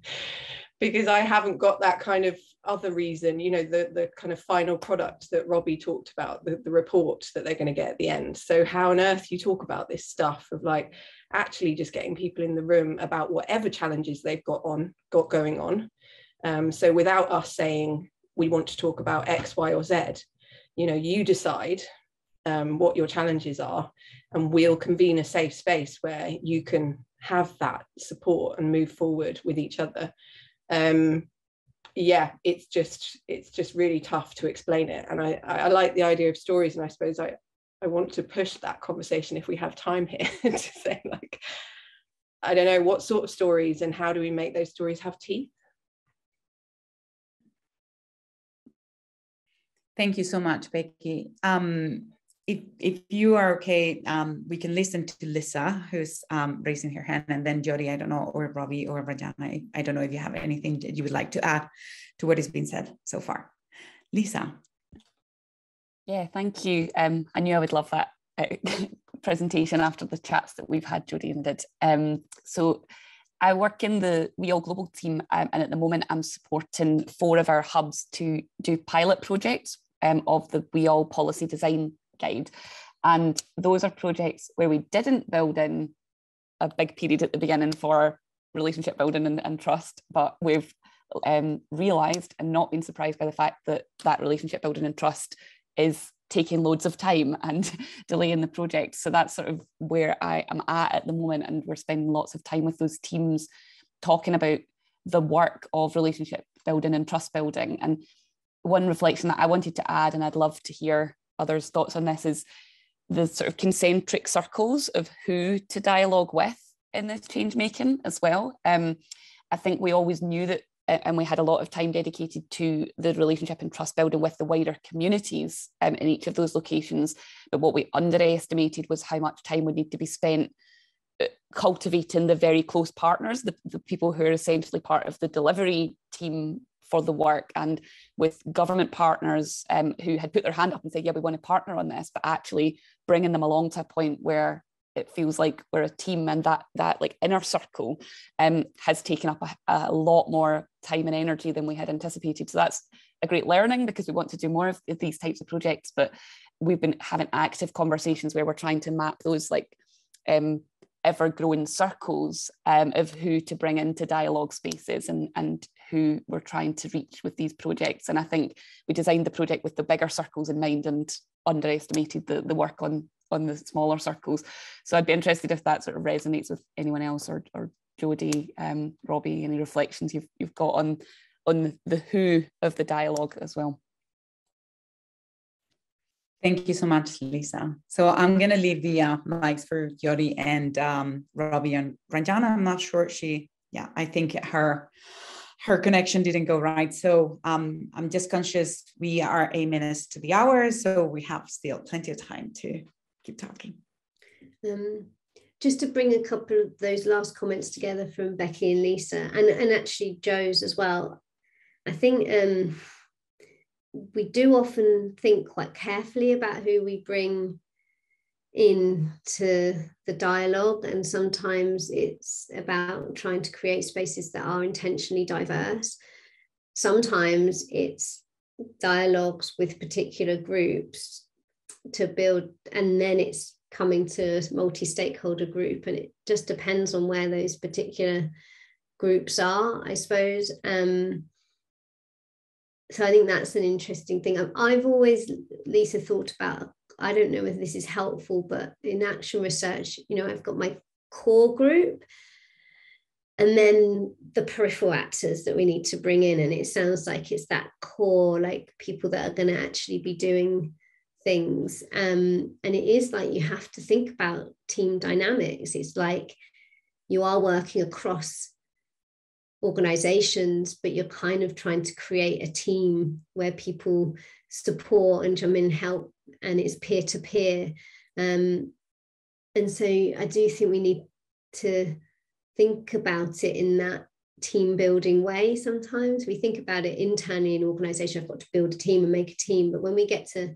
because I haven't got that kind of other reason, the kind of final product that Robbie talked about, the report that they're going to get at the end. So how on earth you talk about this stuff of, like, actually just getting people in the room about whatever challenges they've got going on. So without us saying we want to talk about X, Y, or Z, you decide what your challenges are, and we'll convene a safe space where you can have that support and move forward with each other. Yeah, it's just really tough to explain it. And I like the idea of stories, and I suppose I want to push that conversation, if we have time here, to say, like, I don't know, what sort of stories and how do we make those stories have teeth? Thank you so much, Becky. If you are okay, we can listen to Lisa, who's raising her hand, and then Jody, I don't know, or Robbie or Rajana. I don't know if you have anything that you would like to add to what has been said so far. Lisa. Yeah, thank you. I knew I would love that presentation after the chats that we've had, Jody and did. So I work in the WEAll global team, and at the moment I'm supporting 4 of our hubs to do pilot projects of the WEAll policy design guide. And those are projects where we didn't build in a big period at the beginning for relationship building and trust, but we've realised and not been surprised by the fact that relationship building and trust is taking loads of time and delaying the project. So that's sort of where I am at the moment, and we're spending lots of time with those teams talking about the work of relationship building and trust building. And one reflection that I wanted to add, and I'd love to hear others' thoughts on this, is the sort of concentric circles of who to dialogue with in this change making as well. I think we always knew that, and we had a lot of time dedicated to the relationship and trust building with the wider communities in each of those locations. But what we underestimated was how much time would need to be spent cultivating the very close partners, the people who are essentially part of the delivery team for the work, and with government partners who had put their hand up and said, yeah, we want to partner on this, but actually bringing them along to a point where it feels like we're a team, and that like inner circle has taken up a lot more time and energy than we had anticipated. So that's a great learning, because we want to do more of these types of projects, but we've been having active conversations where we're trying to map those like ever-growing circles of who to bring into dialogue spaces and who we're trying to reach with these projects. And I think we designed the project with the bigger circles in mind and underestimated the work on the smaller circles. So I'd be interested if that sort of resonates with anyone else, or Jody, Robbie, any reflections you've got on the who of the dialogue as well. Thank you so much, Lisa. So I'm going to leave the mics for Jody and Robbie and Ranjana. I'm not sure I think her connection didn't go right. So I'm just conscious we are 8 minutes to the hour, so we have still plenty of time to keep talking. Just to bring a couple of those last comments together from Becky and Lisa, and actually Joe's as well. I think we do often think quite carefully about who we bring into the dialogue, and sometimes it's about trying to create spaces that are intentionally diverse. Sometimes it's dialogues with particular groups to build, and then it's coming to a multi-stakeholder group, and it just depends on where those particular groups are, I suppose. So I think that's an interesting thing. I've always, Lisa, thought about, I don't know if this is helpful, but in actual research, I've got my core group and then the peripheral actors that we need to bring in. And it sounds like it's that core, like people that are going to actually be doing things. And it is like you have to think about team dynamics. It's like you are working across organizations, but you're kind of trying to create a team where people support and jump in and help, and it's peer-to-peer. And so I do think we need to think about it in that team building way. Sometimes we think about it internally in organization, I've got to build a team and make a team, but when we get to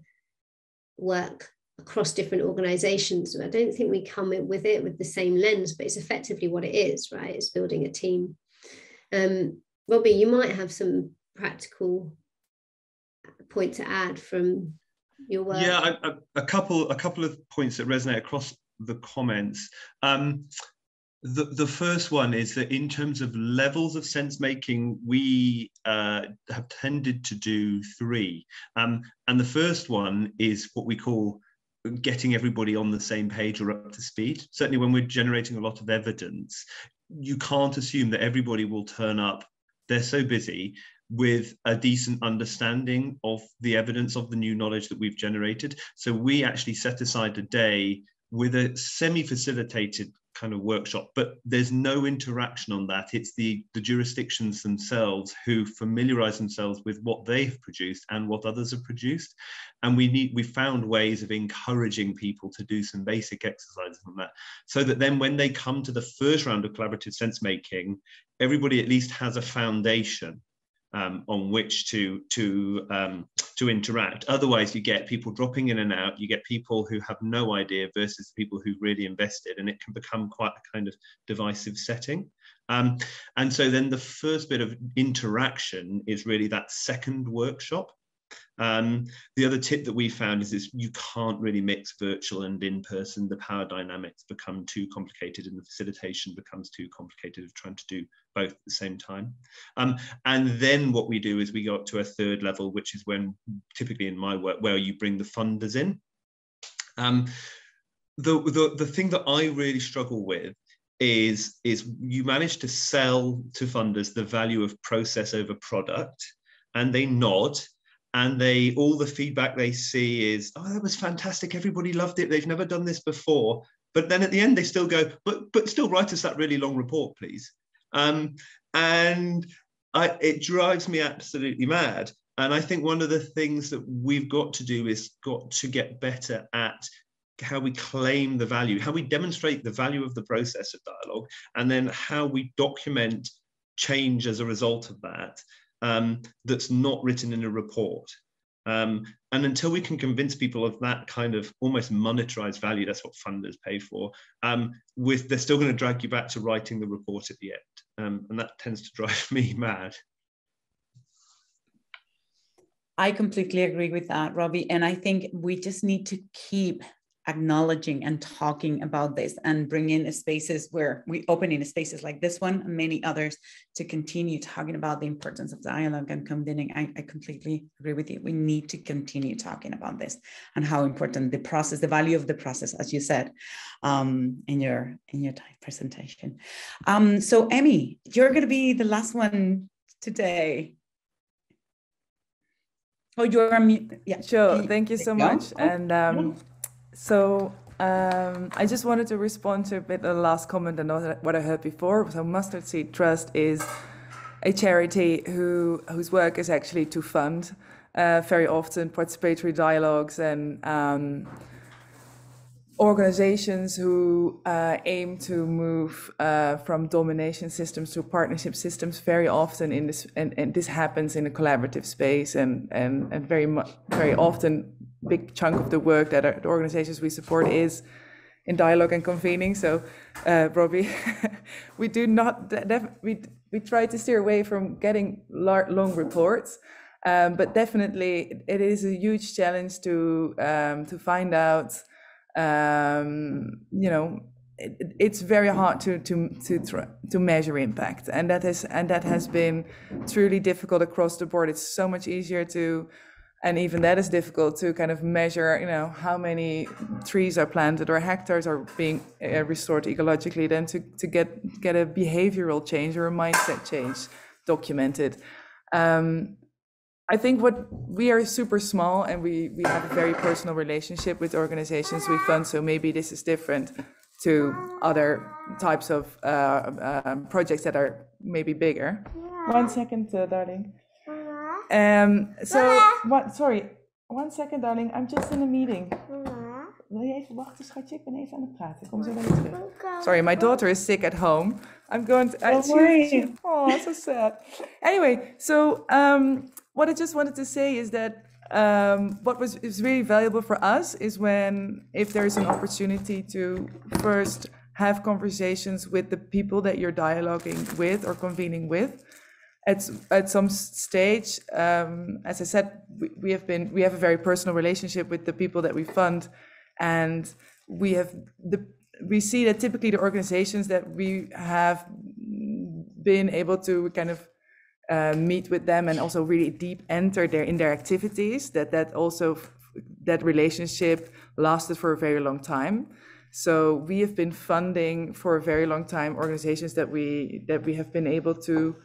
work across different organizations, I don't think we come with it with the same lens, but it's effectively what it is, right? It's building a team. Robbie, you might have some practical point to add from your work. Yeah, a couple of points that resonate across the comments. The first one is that in terms of levels of sense making, we have tended to do 3. And the first one is what we call getting everybody on the same page or up to speed. Certainly when we're generating a lot of evidence, you can't assume that everybody will turn up, they're so busy, with a decent understanding of the evidence of the new knowledge that we've generated. So we actually set aside a day with a semi-facilitated kind of workshop, but there's no interaction on that. It's the jurisdictions themselves who familiarize themselves with what they've produced and what others have produced. And we found ways of encouraging people to do some basic exercises on that, so that then when they come to the first round of collaborative sense making, everybody at least has a foundation on which to interact. Otherwise, you get people dropping in and out. You get people who have no idea versus people who really invested, and it can become quite a kind of divisive setting. And so then the first bit of interaction is really that second workshop. The other tip that we found is you can't really mix virtual and in-person. The power dynamics become too complicated and the facilitation becomes too complicated of trying to do both at the same time. And then what we do is we go up to a third level, which is when, typically in my work, where you bring the funders in. The thing that I really struggle with is you manage to sell to funders the value of process over product, and they nod, and all the feedback they see is, oh, that was fantastic, everybody loved it, they've never done this before. But then at the end they still go, but still write us that really long report, please. It drives me absolutely mad. And I think one of the things that we've got to do is got to get better at how we claim the value, how we demonstrate the value of the process of dialogue, and then how we document change as a result of that, that's not written in a report. And until we can convince people of that kind of almost monetized value, that's what funders pay for, they're still going to drag you back to writing the report at the end. And that tends to drive me mad. I completely agree with that, Robbie. And I think we just need to keep acknowledging and talking about this and bring in spaces where we open in spaces like this one and many others to continue talking about the importance of dialogue and convening. I completely agree with you. We need to continue talking about this and how important the process, the value of the process, as you said, in your presentation. So Emmy, you're going to be the last one today. Oh, you're on mute. Yeah. Sure. Thank you so much. And I just wanted to respond to a bit of the last comment and what I heard before. So Mustard Seed Trust is a charity whose work is actually to fund very often participatory dialogues and organizations who aim to move from domination systems to partnership systems very often in this, and this happens in a collaborative space, and very often big chunk of the work that the organizations we support is in dialogue and convening. So Robbie, we do not, we try to steer away from getting long reports, but definitely it is a huge challenge to find out, it's very hard to measure impact, and that has been truly difficult across the board. It's so much easier and even that is difficult to kind of measure, how many trees are planted or hectares are being restored ecologically, than to get a behavioral change or a mindset change documented. I think we are super small, and we have a very personal relationship with organizations we fund, so maybe this is different to other types of projects that are maybe bigger. 1 second, darling. Sorry, 1 second, darling. I'm just in a meeting. Wil je even wachten, schatje? Ik ben even aan het praten. Kom zo weer terug. Sorry, my daughter is sick at home. I'm going to... Oh, so sad. Anyway, so what I just wanted to say is that what is really valuable for us is if there's an opportunity to first have conversations with the people that you're dialoguing with or convening with. At some stage, as I said, we have a very personal relationship with the people that we fund, and we see that typically the organizations that we have been able to kind of meet with them and also really deep enter in their activities, that relationship lasted for a very long time. So we have been funding for a very long time organizations that we have been able to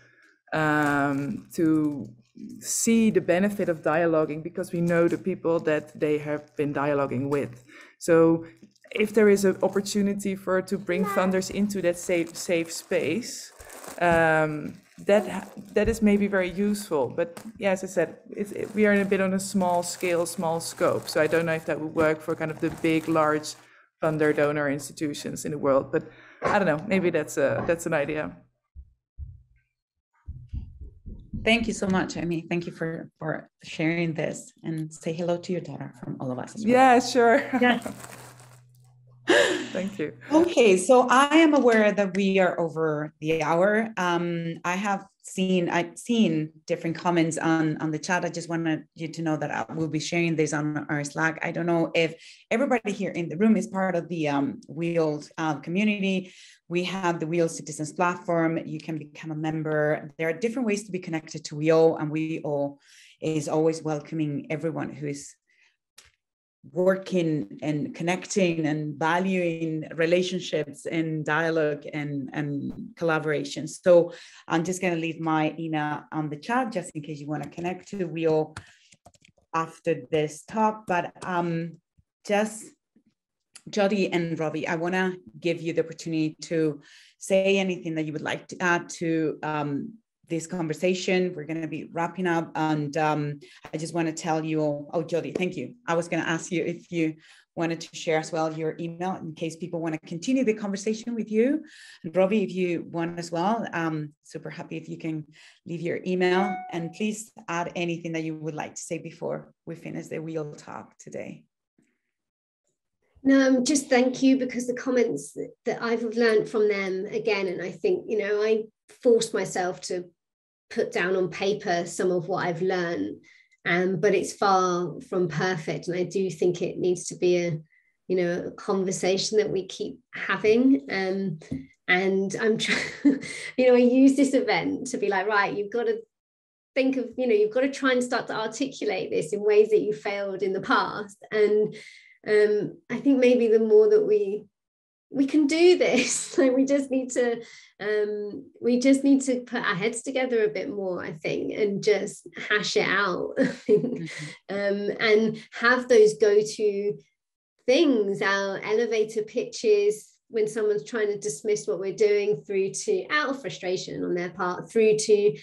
see the benefit of dialoguing, because we know the people that they have been dialoguing with. So if there is an opportunity to bring funders into that safe space, that is maybe very useful. But yeah, as I said, we are in a bit on a small scale, small scope. So I don't know if that would work for kind of the big, large funder donor institutions in the world. But I don't know, maybe that's an idea. Thank you so much, Amy. Thank you for sharing this, and say hello to your daughter from all of us as well. Yeah, sure. Yeah. Thank you. Okay, so I am aware that we are over the hour. I have I've seen different comments on the chat. I just wanted you to know that I will be sharing this on our Slack. I don't know if everybody here in the room is part of the WEAll community. We have the WEAll Citizens platform. You can become a member. There are different ways to be connected to WEAll, and WEAll is always welcoming everyone who is working and connecting and valuing relationships and dialogue and collaboration. So I'm just going to leave my email on the chat just in case you want to connect to WEAll after this talk. But just Jody and Robbie, I want to give you the opportunity to say anything that you would like to add to this conversation. We're going to be wrapping up, and I just want to tell you all, oh, Jody, thank you. I was going to ask you if you wanted to share as well your email in case people want to continue the conversation with you. And Robbie, if you want as well, super happy if you can leave your email, and please add anything that you would like to say before we finish the WEAll talk today. No, just thank you, because the comments that I've learned from them again, and I think, you know, I forced myself to put down on paper some of what I've learned, but it's far from perfect. And I do think it needs to be a conversation that we keep having. And I'm trying, I use this event to be like, right, you've got to think of, you've got to try and start to articulate this in ways that you failed in the past. And I think maybe the more that we can do this, like we just need to put our heads together a bit more, I think, and just hash it out. And have those go-to things, our elevator pitches when someone's trying to dismiss what we're doing, through to out of frustration on their part, through to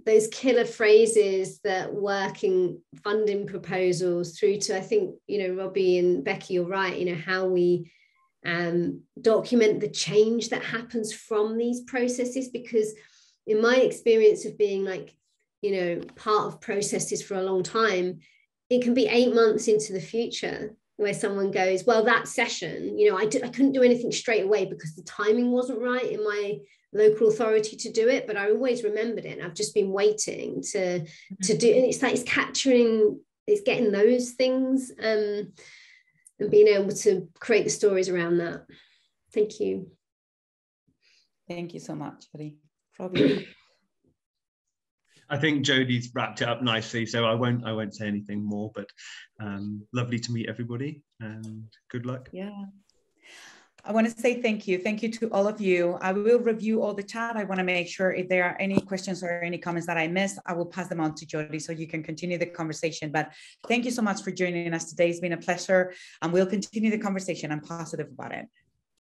those killer phrases that work in funding proposals, through to, I think, Robbie and Becky, you're right, how we document the change that happens from these processes. Because in my experience of being part of processes for a long time, it can be 8 months into the future where someone goes, well, that session, I couldn't do anything straight away because the timing wasn't right in my local authority to do it, but I always remembered it. And I've just been waiting to do it. It's getting those things and being able to create the stories around that. Thank you. Thank you so much, Jody. Probably. I think Jody's wrapped it up nicely, so I won't say anything more, but lovely to meet everybody and good luck. Yeah. I want to say thank you. Thank you to all of you. I will review all the chat. I want to make sure if there are any questions or any comments that I missed, I will pass them on to Jody so you can continue the conversation. But thank you so much for joining us today. It's been a pleasure, and we'll continue the conversation. I'm positive about it.